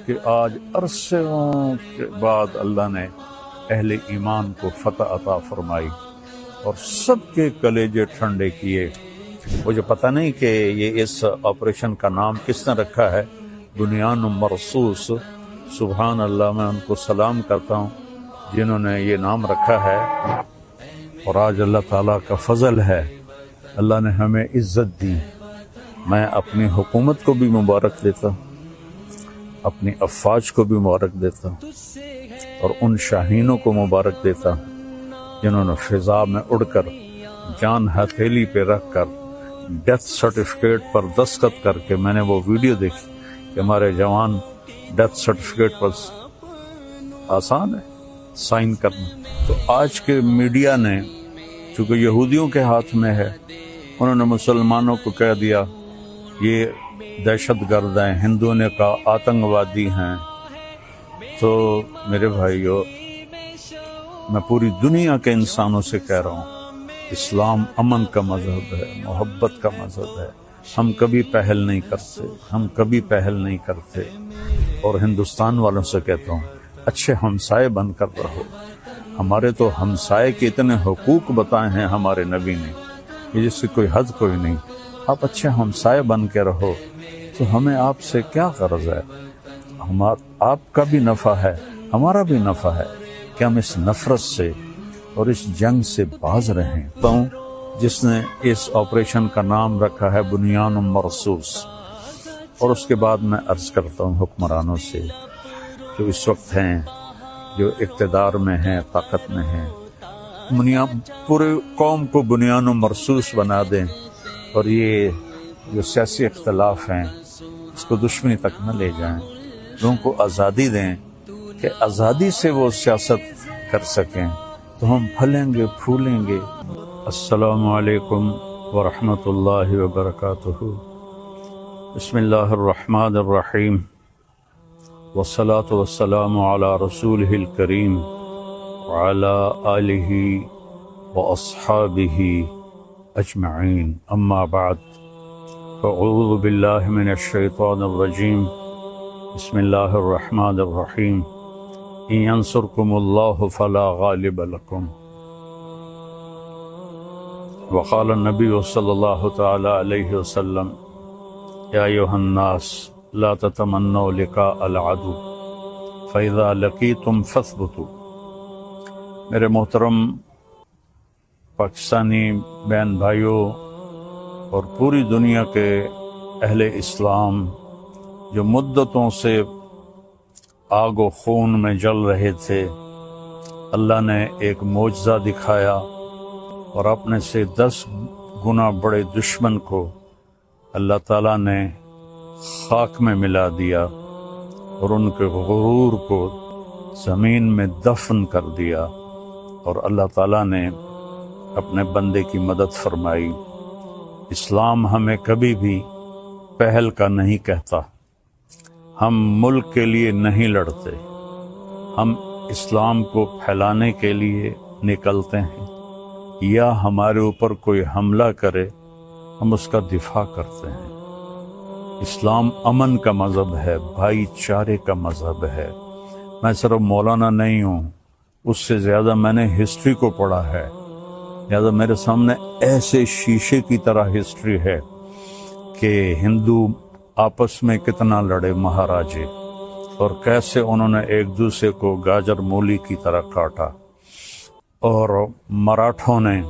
کہ آج عرصوں کے بعد اللہ نے اہل ایمان کو فتح عطا فرمائی اور سب کے کلیجے ٹھنڈے کیے۔ مجھے پتہ نہیں کہ یہ اس آپریشن کا نام کس نے رکھا ہے، بنیان مرصوص، سبحان اللہ، میں ان کو سلام کرتا ہوں جنہوں نے یہ نام رکھا ہے۔ اور آج اللہ تعالیٰ کا فضل ہے، اللہ نے ہمیں عزت دی۔ میں اپنی حکومت کو بھی مبارک دیتا ہوں، اپنی افواج کو بھی مبارک دیتا ہوں، اور ان شاہینوں کو مبارک دیتا ہوں جنہوں نے فضا میں اڑ کر جان ہتھیلی پہ رکھ کر ڈیتھ سرٹیفکیٹ پر دستخط کر کے، میں نے وہ ویڈیو دیکھی کہ ہمارے جوان ڈیتھ سرٹیفکیٹ پر آسان ہے سائن کرنا۔ تو آج کے میڈیا نے، چونکہ یہودیوں کے ہاتھ میں ہے، انہوں نے مسلمانوں کو کہہ دیا یہ دہشت گرد ہیں، ہندوؤں نے کہا آتنکوادی ہیں۔ تو میرے بھائیو، میں پوری دنیا کے انسانوں سے کہہ رہا ہوں، اسلام امن کا مذہب ہے، محبت کا مذہب ہے۔ ہم کبھی پہل نہیں کرتے، اور ہندوستان والوں سے کہتا ہوں اچھے ہمسائے بن کر رہو۔ ہمارے تو ہمسائے کے اتنے حقوق بتائے ہیں ہمارے نبی نے کہ جس کی کوئی حد کوئی نہیں۔ آپ اچھے ہمسائے بن کے رہو تو ہمیں آپ سے کیا غرض ہے؟ آپ کا بھی نفع ہے، ہمارا بھی نفع ہے کہ ہم اس نفرت سے اور اس جنگ سے باز رہیں۔ جس نے اس آپریشن کا نام رکھا ہے بنیان مرصوص۔ اور اس کے بعد میں عرض کرتا ہوں حکمرانوں سے جو اس وقت ہیں، جو اقتدار میں ہیں، طاقت میں ہیں، پورے قوم کو بنیان مرصوص بنا دیں، اور یہ جو سیاسی اختلاف ہیں اس کو دشمنی تک نہ لے جائیں۔ لوگوں کو آزادی دیں کہ آزادی سے وہ سیاست کر سکیں، تو ہم پھلیں گے پھولیں گے۔ السلام علیکم ورحمۃ اللہ وبرکاتہ۔ بسم اللہ الرحمن الرحیم، والصلاة والسلام علی رسولہ الکریم وعلی آلہ واصحابہ اجمعین، اما بعد، فاعوذ باللہ من الشیطان الرجیم، بسم اللہ الرحمن الرحیم، ان ینصرکم اللہ فلا غالب لکم، وقال النبی صلی اللہ تعالی علیہ وسلم، یا ایھا الناس لا تتمنوا لقاء العدو فاذا لقیتم فاثبتوا۔ میرے محترم پاکستانی بہن بھائیوں اور پوری دنیا کے اہل اسلام جو مدتوں سے آگ و خون میں جل رہے تھے، اللہ نے ایک معجزہ دکھایا اور اپنے سے 10 گنا بڑے دشمن کو اللہ تعالیٰ نے خاک میں ملا دیا اور ان کے غرور کو زمین میں دفن کر دیا، اور اللہ تعالیٰ نے اپنے بندے کی مدد فرمائی۔ اسلام ہمیں کبھی بھی پہل کا نہیں کہتا، ہم ملک کے لیے نہیں لڑتے، ہم اسلام کو پھیلانے کے لیے نکلتے ہیں، یا ہمارے اوپر کوئی حملہ کرے ہم اس کا دفاع کرتے ہیں۔ اسلام امن کا مذہب ہے، بھائی چارے کا مذہب ہے۔ میں صرف مولانا نہیں ہوں، اس سے زیادہ میں نے ہسٹری کو پڑھا ہے، لہذا میرے سامنے ایسے شیشے کی طرح ہسٹری ہے کہ ہندو آپس میں کتنا لڑے مہاراجے، اور کیسے انہوں نے ایک دوسرے کو گاجر مولی کی طرح کاٹا، اور مراٹھوں نے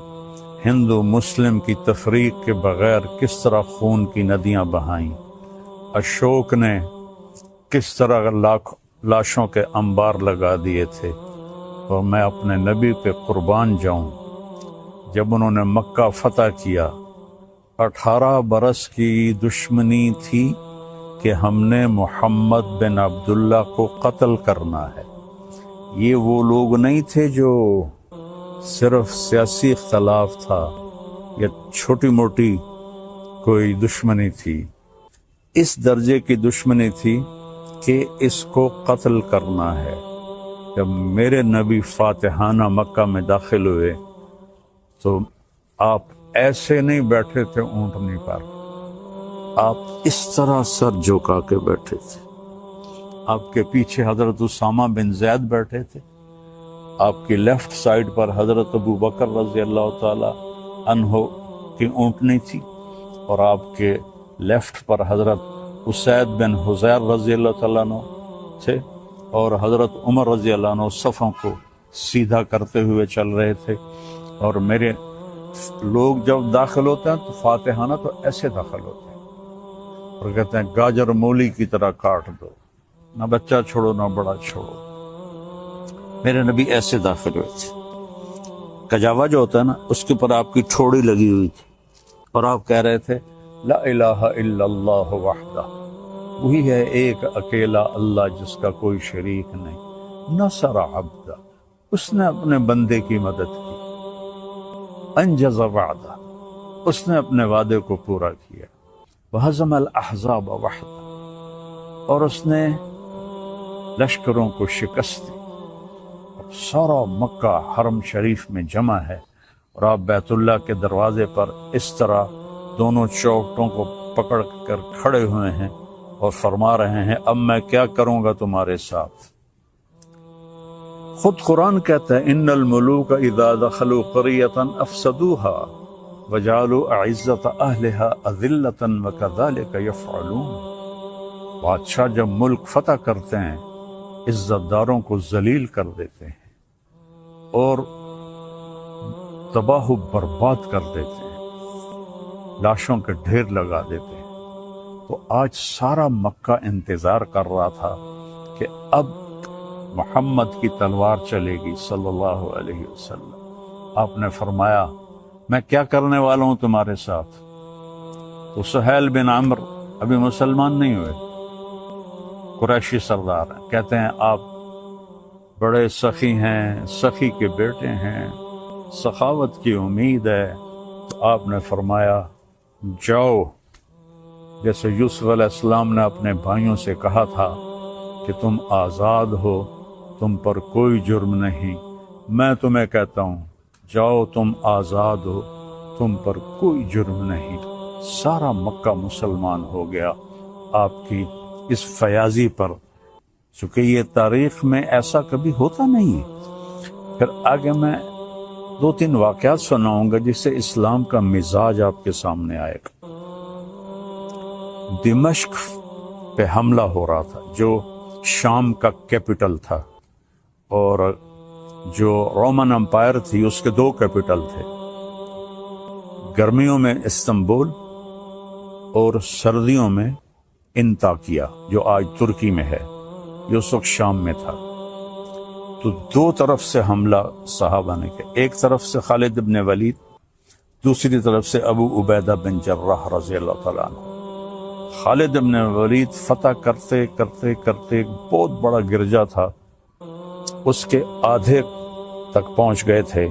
ہندو مسلم کی تفریق کے بغیر کس طرح خون کی ندیاں بہائیں، اشوک نے کس طرح لاشوں کے انبار لگا دیے تھے۔ اور میں اپنے نبی پہ قربان جاؤں، جب انہوں نے مکہ فتح کیا، 18 برس کی دشمنی تھی کہ ہم نے محمد بن عبداللہ کو قتل کرنا ہے۔ یہ وہ لوگ نہیں تھے جو صرف سیاسی اختلاف تھا یا چھوٹی موٹی کوئی دشمنی تھی، اس درجے کی دشمنی تھی کہ اس کو قتل کرنا ہے۔ جب میرے نبی فاتحانہ مکہ میں داخل ہوئے تو آپ ایسے نہیں بیٹھے تھے اونٹنی پر، آپ اس طرح سر جھکا کے بیٹھے تھے، آپ کے پیچھے حضرت اسامہ بن زید بیٹھے تھے، آپ کی لیفٹ سائڈ پر حضرت ابو بکر رضی اللہ تعالی عنہ کی اونٹنی تھی، اور آپ کے لیفٹ پر حضرت اسید بن حضیر رضی اللہ تعالیٰ عنہ تھے، اور حضرت عمر رضی اللہ عنہ صفوں کو سیدھا کرتے ہوئے چل رہے تھے۔ اور میرے لوگ جب داخل ہوتے ہیں تو فاتحانہ تو ایسے داخل ہوتے ہیں، اور کہتے ہیں گاجر مولی کی طرح کاٹ دو، نہ بچہ چھوڑو نہ بڑا چھوڑو۔ میرے نبی ایسے داخل ہوئے تھے، کجاوا جو ہوتا ہے نا اس کے اوپر آپ کی ٹھوڑی لگی ہوئی تھی، اور آپ کہہ رہے تھے لا الہ الا اللہ وحدہ، وہی ہے ایک اکیلا اللہ جس کا کوئی شریک نہیں، نصر عبدہ، اس نے اپنے بندے کی مدد کی، انجز وعدہ، اس نے اپنے وعدے کو پورا کیا، وہزم الاحزاب وحدہ، اور اس نے لشکروں کو شکست دی۔ اب سارا مکہ حرم شریف میں جمع ہے، اور آپ بیت اللہ کے دروازے پر اس طرح دونوں چوکٹوں کو پکڑ کر کھڑے ہوئے ہیں اور فرما رہے ہیں اب میں کیا کروں گا تمہارے ساتھ۔ خود قرآن کہتا ہے ان الملوک اذا دخلوا قریۃ افسدوها وجعلوا اعزۃ اہلها اذلۃ وکذلک یفعلون۔ بادشاہ جب ملک فتح کرتے ہیں عزت داروں کو ذلیل کر دیتے ہیں اور تباہ و برباد کر دیتے ہیں، لاشوں کے ڈھیر لگا دیتے ہیں۔ تو آج سارا مکہ انتظار کر رہا تھا کہ اب محمد کی تلوار چلے گی صلی اللہ علیہ وسلم۔ آپ نے فرمایا میں کیا کرنے والا ہوں تمہارے ساتھ؟ تو سہیل بن عمر ابھی مسلمان نہیں ہوئے، قریشی سردار ہیں، کہتے ہیں آپ بڑے سخی ہیں، سخی کے بیٹے ہیں، سخاوت کی امید ہے۔ تو آپ نے فرمایا جاؤ، جیسے یوسف علیہ السلام نے اپنے بھائیوں سے کہا تھا کہ تم آزاد ہو، تم پر کوئی جرم نہیں، میں تمہیں کہتا ہوں جاؤ تم آزاد ہو، تم پر کوئی جرم نہیں۔ سارا مکہ مسلمان ہو گیا آپ کی اس فیاضی پر، چونکہ یہ تاریخ میں ایسا کبھی ہوتا نہیں ہے۔ پھر آگے میں 2-3 واقعات سناؤں گا جس سے اسلام کا مزاج آپ کے سامنے آئے گا۔ دمشق پہ حملہ ہو رہا تھا جو شام کا کیپٹل تھا، اور جو رومن امپائر تھی اس کے 2 کیپٹل تھے، گرمیوں میں استنبول اور سردیوں میں انطاکیہ جو آج ترکی میں ہے، یہ اس وقت شام میں تھا۔ تو 2 طرف سے حملہ صحابہ نے کیا، ایک طرف سے خالد بن ولید، دوسری طرف سے ابو عبیدہ بن جراح رضی اللہ تعالیٰ عنہ۔ خالد بن ولید فتح کرتے کرتے کرتے ایک بہت بڑا گرجا تھا، اس کے آدھے تک پہنچ گئے تھے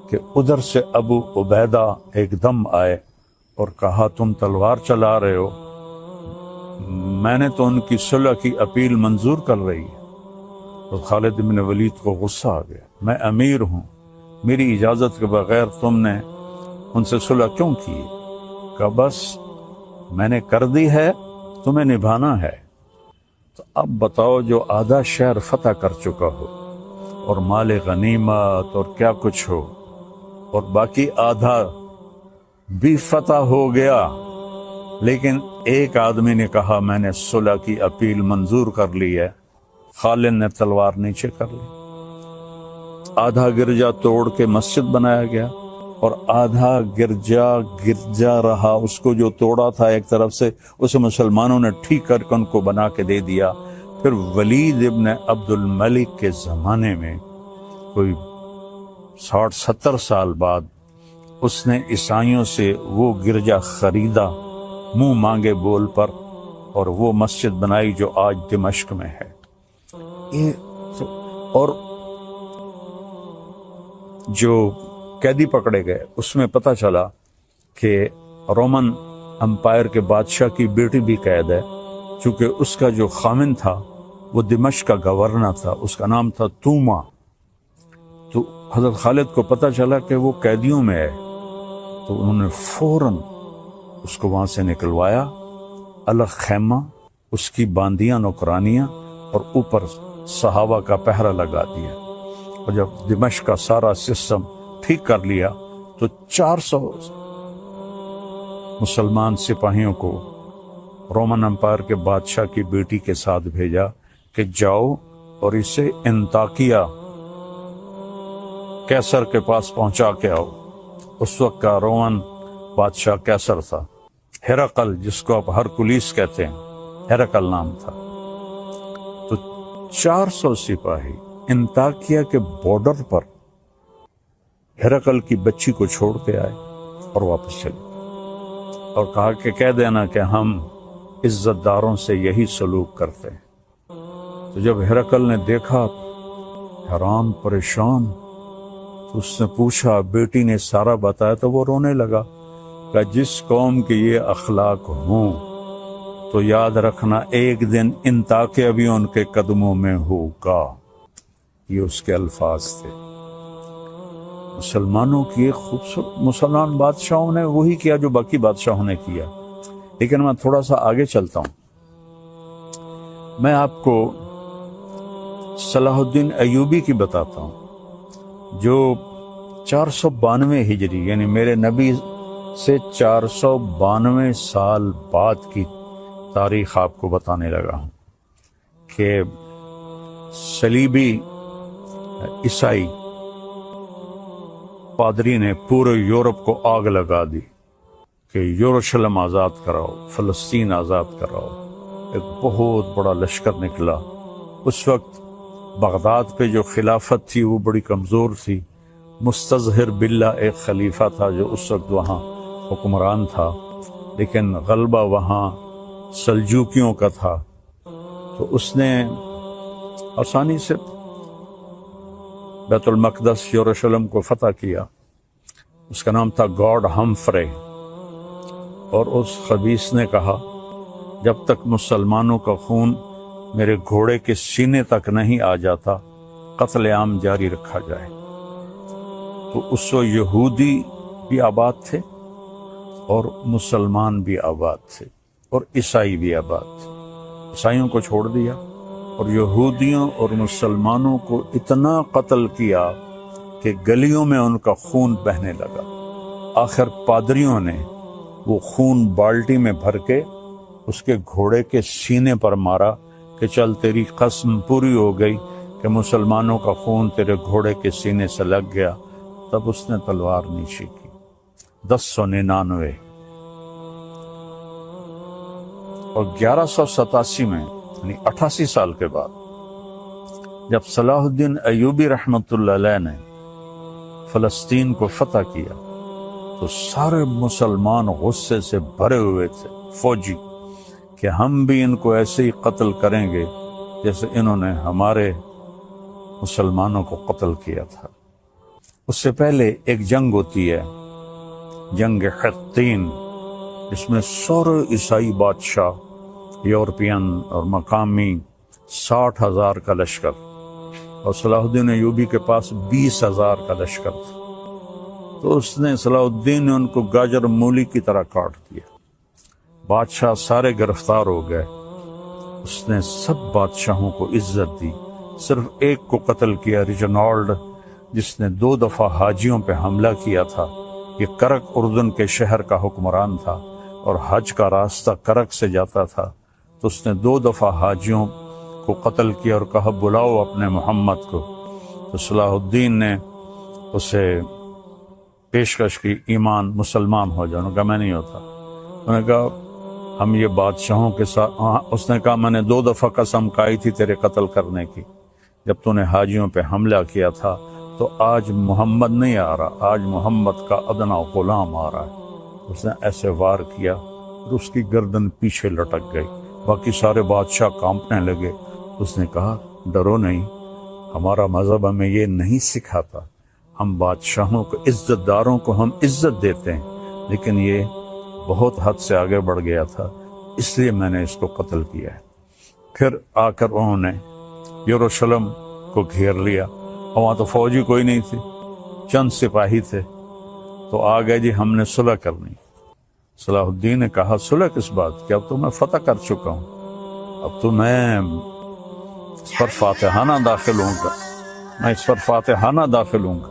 کہ ادھر سے ابو عبیدہ ایک دم آئے اور کہا تم تلوار چلا رہے ہو، میں نے تو ان کی صلح کی اپیل منظور کر رہی ہے۔ تو خالد بن ولید کو غصہ آ گیا، میں امیر ہوں، میری اجازت کے بغیر تم نے ان سے صلح کیوں کی؟ کہا بس میں نے کر دی ہے، تمہیں نبھانا ہے۔ تو اب بتاؤ جو آدھا شہر فتح کر چکا ہو اور مال غنیمت اور کیا کچھ ہو، اور باقی آدھا بھی فتح ہو گیا، لیکن ایک آدمی نے کہا میں نے صلح کی اپیل منظور کر لی ہے، خالد نے تلوار نیچے کر لی، آدھا گرجا توڑ کے مسجد بنایا گیا، اور آدھا گرجا رہا، اس کو جو توڑا تھا ایک طرف سے اسے مسلمانوں نے ٹھیک کر کے ان کو بنا کے دے دیا۔ پھر ولید ابن عبد الملک کے زمانے میں کوئی 60-70 سال بعد اس نے عیسائیوں سے وہ گرجا خریدا منہ مانگے بول پر، اور وہ مسجد بنائی جو آج دمشق میں ہے۔ اور جو قیدی پکڑے گئے اس میں پتہ چلا کہ رومن امپائر کے بادشاہ کی بیٹی بھی قید ہے، چونکہ اس کا جو خامن تھا وہ دمشق کا گورنر تھا، اس کا نام تھا توما۔ تو حضرت خالد کو پتہ چلا کہ وہ قیدیوں میں ہے، تو انہوں نے فوراً اس کو وہاں سے نکلوایا، الگ خیمہ، اس کی باندیاں نوکرانیاں، اور اوپر صحابہ کا پہرا لگا دیا، اور جب دمشق کا سارا سسٹم ٹھیک کر لیا تو 400 مسلمان سپاہیوں کو رومن امپائر کے بادشاہ کی بیٹی کے ساتھ بھیجا کہ جاؤ اور اسے انطاکیہ کیسر کے پاس پہنچا کے آؤ۔ اس وقت کا رومن بادشاہ کیسر تھا، ہرقل جس کو آپ ہرکلیس کہتے ہیں، ہرقل نام تھا۔ تو 400 سپاہی انطاکیہ کے بارڈر پر ہرقل کی بچی کو چھوڑ کے آئے اور واپس چلے، اور کہا کہ کہہ دینا کہ ہم عزت داروں سے یہی سلوک کرتے ہیں۔ تو جب ہرقل نے دیکھا حیران پریشان، تو اس نے پوچھا، بیٹی نے سارا بتایا، تو وہ رونے لگا کہ جس قوم کے یہ اخلاق ہوں تو یاد رکھنا ایک دن انطاکیہ بھی ان کے قدموں میں ہوگا۔ یہ اس کے الفاظ تھے۔ مسلمانوں کی ایک خوبصورت، مسلمان بادشاہوں نے وہی کیا جو باقی بادشاہوں نے کیا، لیکن میں تھوڑا سا آگے چلتا ہوں۔ میں آپ کو صلاح الدین ایوبی کی بتاتا ہوں، جو 492 ہجری یعنی میرے نبی سے 492 سال بعد کی تاریخ آپ کو بتانے لگا ہوں کہ صلیبی عیسائی پادری نے پورے یورپ کو آگ لگا دی کہ یروشلم آزاد کراؤ، فلسطین آزاد کراؤ۔ ایک بہت بڑا لشکر نکلا۔ اس وقت بغداد پہ جو خلافت تھی وہ بڑی کمزور تھی۔ مستظہر باللہ ایک خلیفہ تھا جو اس وقت وہاں حکمران تھا، لیکن غلبہ وہاں سلجوکیوں کا تھا، تو اس نے آسانی سے بیت المقدس یروشلم کو فتح کیا۔ اس کا نام تھا گاڈ ہمفرے، اور اس خبیث نے کہا جب تک مسلمانوں کا خون میرے گھوڑے کے سینے تک نہیں آ جاتا قتل عام جاری رکھا جائے۔ تو اس وقت یہودی بھی آباد تھے اور مسلمان بھی آباد تھے اور عیسائی بھی آباد تھے۔ عیسائیوں کو چھوڑ دیا اور یہودیوں اور مسلمانوں کو اتنا قتل کیا کہ گلیوں میں ان کا خون بہنے لگا۔ آخر پادریوں نے وہ خون بالٹی میں بھر کے اس کے گھوڑے کے سینے پر مارا کہ چل تیری قسم پوری ہو گئی کہ مسلمانوں کا خون تیرے گھوڑے کے سینے سے لگ گیا۔ تب اس نے تلوار نیچے کی۔ 1099 اور 1187 میں یعنی 88 سال کے بعد جب صلاح الدین ایوبی رحمۃ اللہ علیہ نے فلسطین کو فتح کیا تو سارے مسلمان غصے سے بھرے ہوئے تھے، فوجی، کہ ہم بھی ان کو ایسے ہی قتل کریں گے جیسے انہوں نے ہمارے مسلمانوں کو قتل کیا تھا۔ اس سے پہلے ایک جنگ ہوتی ہے، جنگ حطین، جس میں سارے عیسائی بادشاہ یورپین اور مقامی 60,000 کا لشکر، اور صلاح الدین ایوبی کے پاس 20,000 کا لشکر تھا۔ تو اس نے صلاح الدین نے ان کو گاجر مولی کی طرح کاٹ دیا۔ بادشاہ سارے گرفتار ہو گئے۔ اس نے سب بادشاہوں کو عزت دی، صرف ایک کو قتل کیا، ریجنالڈ، جس نے 2 دفعہ حاجیوں پہ حملہ کیا تھا۔ یہ کرک اردن کے شہر کا حکمران تھا اور حج کا راستہ کرک سے جاتا تھا، تو اس نے 2 دفعہ حاجیوں کو قتل کیا اور کہا بلاؤ اپنے محمد کو۔ تو صلاح الدین نے اسے پیشکش کی ایمان، مسلمان ہو جاؤ۔ انہوں نے کہا میں نہیں ہوتا۔ انہوں نے کہا ہم یہ بادشاہوں کے ساتھ، اس نے کہا میں نے 2 دفعہ قسم کھائی تھی تیرے قتل کرنے کی جب تو نے حاجیوں پہ حملہ کیا تھا، تو آج محمد نہیں آ رہا، آج محمد کا ادنا غلام آ رہا ہے۔ اس نے ایسے وار کیا اور اس کی گردن پیچھے لٹک گئی۔ باقی سارے بادشاہ کانپنے لگے۔ اس نے کہا ڈرو نہیں، ہمارا مذہب ہمیں یہ نہیں سکھاتا، ہم بادشاہوں کو، عزت داروں کو ہم عزت دیتے ہیں، لیکن یہ بہت حد سے آگے بڑھ گیا تھا، اس لیے میں نے اس کو قتل کیا ہے۔ پھر آ کر انہوں نے یروشلم کو گھیر لیا، اور وہاں تو فوجی کوئی نہیں تھی، چند سپاہی تھے۔ تو آ گئے جی ہم نے صلح کرنی۔ صلاح الدین نے کہا صلح کس بات کی، اب تو میں فتح کر چکا ہوں، اب تو میں پر فاتحانہ داخل ہوں گا، میں اس پر فاتحانہ داخل ہوں گا۔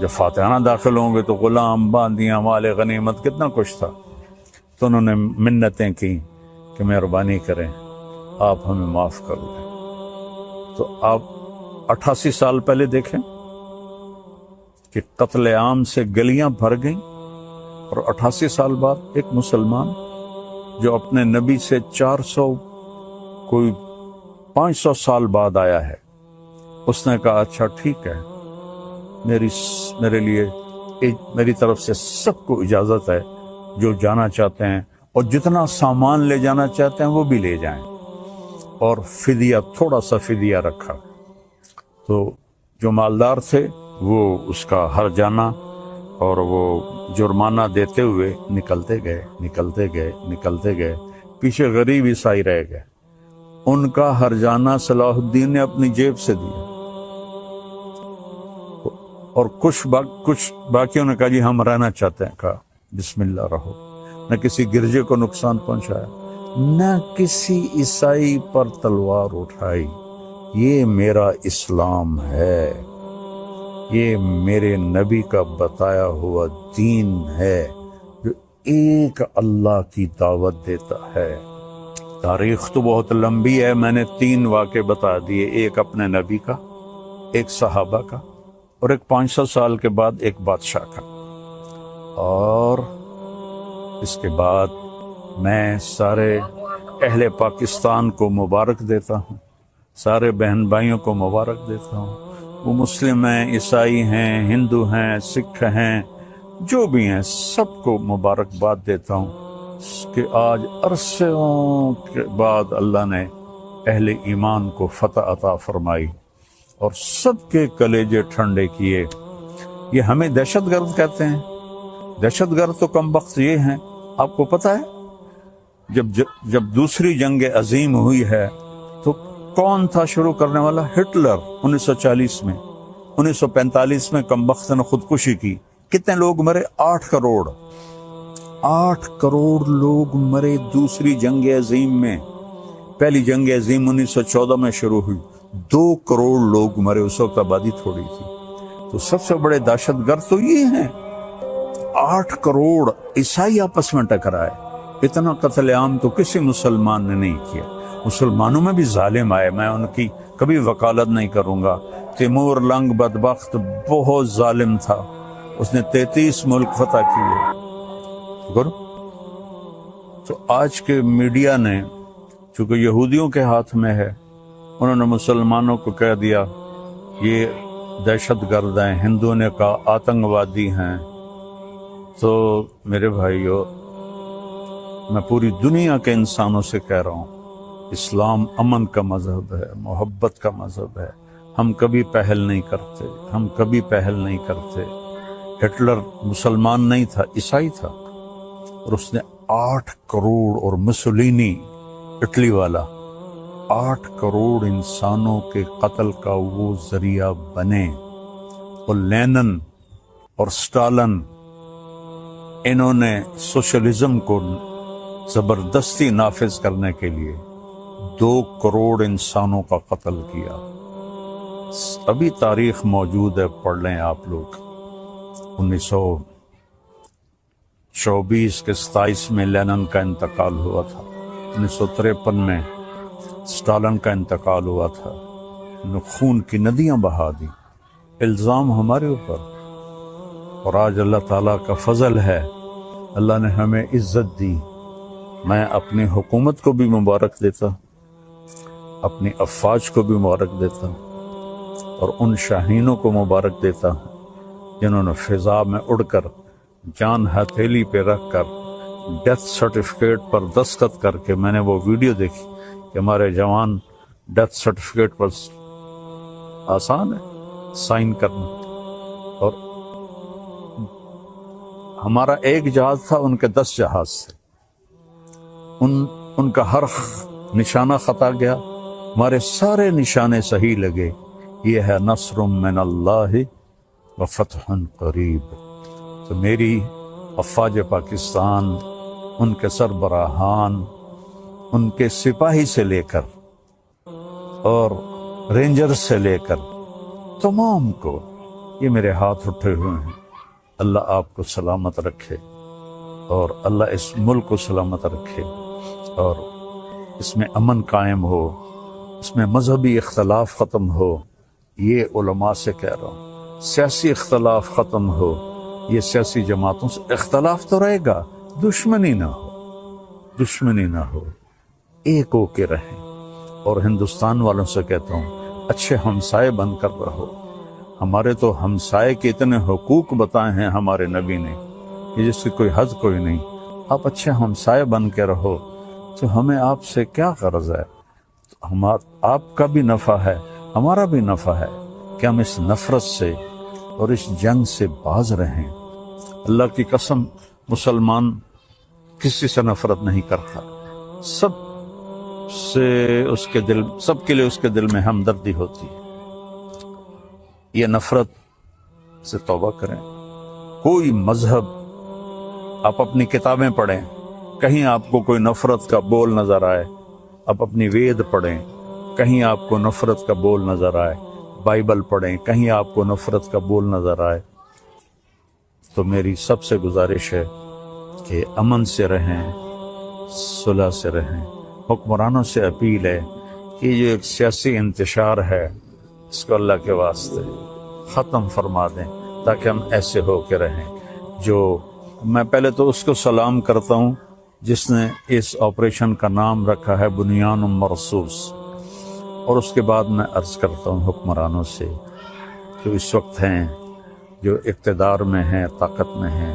جب فاتحانہ داخل ہوں گے تو غلام، باندیاں، مال غنیمت کتنا کچھ تھا، تو انہوں نے منتیں کی کہ مہربانی کریں آپ ہمیں معاف کر دیں۔ تو آپ 88 سال پہلے دیکھیں کہ قتل عام سے گلیاں بھر گئیں، اور 88 سال بعد ایک مسلمان جو اپنے نبی سے 500 سال بعد آیا ہے، اس نے کہا اچھا ٹھیک ہے، میری طرف سے سب کو اجازت ہے، جو جانا چاہتے ہیں اور جتنا سامان لے جانا چاہتے ہیں وہ بھی لے جائیں، اور فدیہ، تھوڑا سا فدیہ رکھا۔ تو جو مالدار تھے وہ اس کا ہر جانا اور وہ جرمانہ دیتے ہوئے نکلتے گئے، پیچھے غریب عیسائی رہ گئے، ان کا ہر جانا صلاح الدین نے اپنی جیب سے دیا، اور کچھ باقیوں نے کہا جی ہم رہنا چاہتے ہیں، کہا بسم اللہ رہو، نہ کسی گرجے کو نقصان پہنچایا، نہ کسی عیسائی پر تلوار اٹھائی۔ یہ میرا اسلام ہے، یہ میرے نبی کا بتایا ہوا دین ہے جو ایک اللہ کی دعوت دیتا ہے۔ تاریخ تو بہت لمبی ہے، میں نے 3 واقعے بتا دیے، ایک اپنے نبی کا، ایک صحابہ کا، اور ایک 500 سال کے بعد ایک بادشاہ کا۔ اور اس کے بعد میں سارے اہل پاکستان کو مبارک دیتا ہوں، سارے بہن بھائیوں کو مبارک دیتا ہوں، وہ مسلم ہیں، عیسائی ہیں، ہندو ہیں، سکھ ہیں، جو بھی ہیں، سب کو مبارکباد دیتا ہوں کہ آج عرصوں کے بعد اللہ نے اہل ایمان کو فتح عطا فرمائی اور سب کے کلیجے ٹھنڈے کیے۔ یہ ہمیں دہشت گرد کہتے ہیں، دہشت گرد تو کم بخت یہ ہیں، آپ کو پتہ ہے جب دوسری جنگ عظیم ہوئی ہے تو کون تھا شروع کرنے والا؟ ہٹلر 1940 میں، 1945 میں کم بخت نے خودکشی کی، کتنے لوگ مرے؟ 8 کروڑ 8 کروڑ لوگ مرے دوسری جنگ عظیم میں۔ پہلی جنگ عظیم 1914 میں شروع ہوئی، 2 کروڑ لوگ مرے، اس وقت آبادی تھوڑی تھی۔ تو سب سے بڑے دہشت گرد تو یہ ہیں، 8 کروڑ عیسائی آپس میں ٹکرائے، اتنا قتل عام تو کسی مسلمان نے نہیں کیا۔ مسلمانوں میں بھی ظالم آئے، میں ان کی کبھی وکالت نہیں کروں گا۔ تیمور لنگ بدبخت بہت ظالم تھا، اس نے 33 ملک فتح کیے۔ تو آج کے میڈیا نے، چونکہ یہودیوں کے ہاتھ میں ہے، انہوں نے مسلمانوں کو کہہ دیا یہ دہشت گرد ہیں، ہندوؤں نے کہا آتنکوادی ہیں۔ تو میرے بھائیو، میں پوری دنیا کے انسانوں سے کہہ رہا ہوں، اسلام امن کا مذہب ہے، محبت کا مذہب ہے، ہم کبھی پہل نہیں کرتے۔ ہٹلر مسلمان نہیں تھا، عیسائی تھا، اور اس نے 8 کروڑ، اور مسولینی اٹلی والا 8 کروڑ انسانوں کے قتل کا وہ ذریعہ بنے۔ اور لینن اور سٹالن، انہوں نے سوشلزم کو زبردستی نافذ کرنے کے لیے 2 کروڑ انسانوں کا قتل کیا۔ ابھی تاریخ موجود ہے، پڑھ لیں آپ لوگ۔ 1924 کے 27 میں لینن کا انتقال ہوا تھا، 1953 میں سٹالن کا انتقال ہوا تھا، خون کی ندیاں بہا دی، الزام ہمارے اوپر۔ اور آج اللہ تعالیٰ کا فضل ہے، اللہ نے ہمیں عزت دی۔ میں اپنی حکومت کو بھی مبارک دیتا، اپنی افواج کو بھی مبارک دیتا، اور ان شاہینوں کو مبارک دیتا ہوں جنہوں نے فضا میں اڑ کر، جان ہتھیلی پہ رکھ کر، ڈیتھ سرٹیفکیٹ پر دستخط کر کے، میں نے وہ ویڈیو دیکھی کہ ہمارے جوان ڈیتھ سرٹیفکیٹ پر، آسان ہے سائن کرنا، اور ہمارا ایک جہاز تھا، ان کے 10 جہاز تھے، ان کا ہر نشانہ خطا گیا، ہمارے سارے نشانے صحیح لگے۔ یہ ہے نصر من اللہ و فتح قریب۔ تو میری افواج پاکستان، ان کے سربراہان، ان کے سپاہی سے لے کر اور رینجر سے لے کر تمام کو، یہ میرے ہاتھ اٹھے ہوئے ہیں، اللہ آپ کو سلامت رکھے اور اللہ اس ملک کو سلامت رکھے اور اس میں امن قائم ہو، اس میں مذہبی اختلاف ختم ہو۔ یہ علماء سے کہہ رہا ہوں، سیاسی اختلاف ختم ہو۔ یہ سیاسی جماعتوں سے اختلاف تو رہے گا، دشمنی نہ ہو، دشمنی نہ ہو، ایک ہو کے رہیں۔ اور ہندوستان والوں سے کہتا ہوں، اچھے ہمسائے بن کر رہو۔ ہمارے تو ہمسائے کے اتنے حقوق بتائے ہیں ہمارے نبی نے کہ جس کی کوئی حد کوئی نہیں۔ آپ اچھے ہمسائے بن کے رہو تو ہمیں آپ سے کیا غرض ہے؟ آپ کا بھی نفع ہے، ہمارا بھی نفع ہے کہ ہم اس نفرت سے اور اس جنگ سے باز رہیں۔ اللہ کی قسم، مسلمان کسی سے نفرت نہیں کرتا، سب سے اس کے دل، سب کے لیے اس کے دل میں ہمدردی ہوتی ہے۔ یہ نفرت سے توبہ کریں۔ کوئی مذہب، آپ اپنی کتابیں پڑھیں، کہیں آپ کو کوئی نفرت کا بول نظر آئے، آپ اپنی وید پڑھیں، کہیں آپ کو نفرت کا بول نظر آئے، بائبل پڑھیں، کہیں آپ کو نفرت کا بول نظر آئے، تو میری سب سے گزارش ہے کہ امن سے رہیں، صلح سے رہیں۔ حکمرانوں سے اپیل ہے کہ یہ ایک سیاسی انتشار ہے، اس کو اللہ کے واسطے ختم فرما دیں تاکہ ہم ایسے ہو کے رہیں۔ جو میں پہلے تو اس کو سلام کرتا ہوں جس نے اس آپریشن کا نام رکھا ہے بنیان مرصوص، اور اس کے بعد میں عرض کرتا ہوں حکمرانوں سے جو اس وقت ہیں، جو اقتدار میں ہیں، طاقت میں ہیں،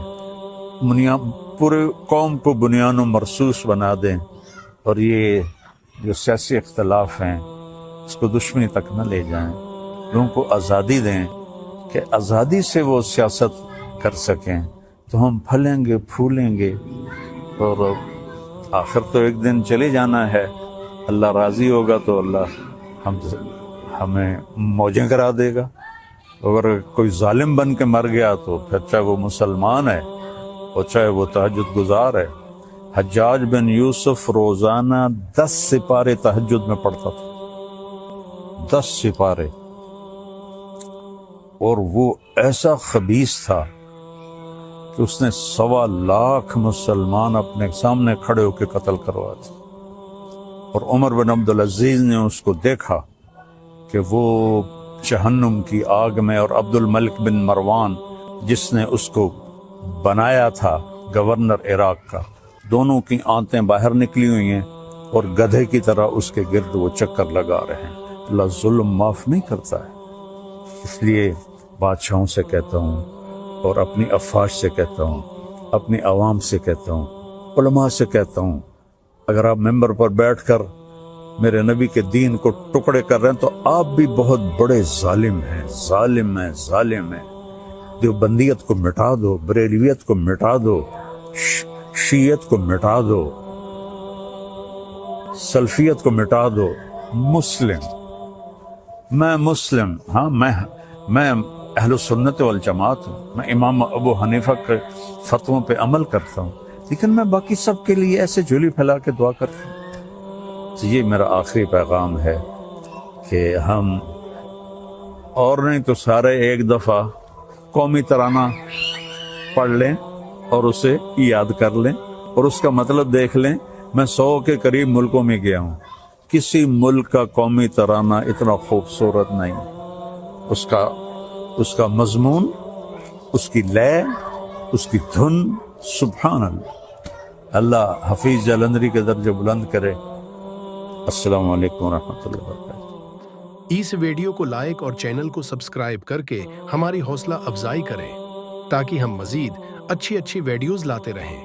پورے قوم کو بنیان و مرصوص بنا دیں اور یہ جو سیاسی اختلاف ہیں اس کو دشمنی تک نہ لے جائیں۔ لوگوں کو آزادی دیں کہ آزادی سے وہ سیاست کر سکیں، تو ہم پھلیں گے، پھولیں گے، اور آخر تو ایک دن چلے جانا ہے۔ اللہ راضی ہوگا تو اللہ ہمیں موجیں کرا دے گا۔ اگر کوئی ظالم بن کے مر گیا تو پھر چاہے وہ مسلمان ہے اور چاہے وہ تہجد گزار ہے۔ حجاج بن یوسف روزانہ 10 سپارے تہجد میں پڑھتا تھا، 10 سپارے، اور وہ ایسا خبیث تھا کہ اس نے 1.25 لاکھ مسلمان اپنے سامنے کھڑے ہو کے قتل کروا تھے۔ اور عمر بن عبدالعزیز نے اس کو دیکھا کہ وہ جہنم کی آگ میں، اور عبد الملک بن مروان جس نے اس کو بنایا تھا گورنر عراق کا، دونوں کی آنتیں باہر نکلی ہوئی ہیں اور گدھے کی طرح اس کے گرد وہ چکر لگا رہے ہیں۔ اللہ ظلم معاف نہیں کرتا ہے۔ اس لیے بادشاہوں سے کہتا ہوں اور اپنی افواج سے کہتا ہوں، اپنی عوام سے کہتا ہوں، علماء سے کہتا ہوں، اگر آپ ممبر پر بیٹھ کر میرے نبی کے دین کو ٹکڑے کر رہے ہیں تو آپ بھی بہت بڑے ظالم ہیں، ظالم ہیں، ظالم ہیں۔ دیوبندیت کو مٹا دو، بریلویت کو مٹا دو، شیعت کو مٹا دو، سلفیت کو مٹا دو۔ میں مسلم، ہاں میں اہل سنت والجماعت ہوں، میں امام ابو حنیفہ کے فتووں پہ عمل کرتا ہوں، لیکن میں باقی سب کے لیے ایسے جھولی پھیلا کے دعا کرتا ہوں۔ تو یہ میرا آخری پیغام ہے کہ ہم اور نہیں تو سارے ایک دفعہ قومی ترانہ پڑھ لیں اور اسے یاد کر لیں اور اس کا مطلب دیکھ لیں۔ میں 100 کے قریب ملکوں میں گیا ہوں، کسی ملک کا قومی ترانہ اتنا خوبصورت نہیں، اس کا مضمون، اس کی لے، اس کی دھن، سبحان اللہ۔ اللہ حفیظ جلندری کے درجہ بلند کرے۔ السلام علیکم ورحمۃ اللہ وبرکاتہ۔ اس ویڈیو کو لائک اور چینل کو سبسکرائب کر کے ہماری حوصلہ افزائی کریں تاکہ ہم مزید اچھی ویڈیوز لاتے رہیں۔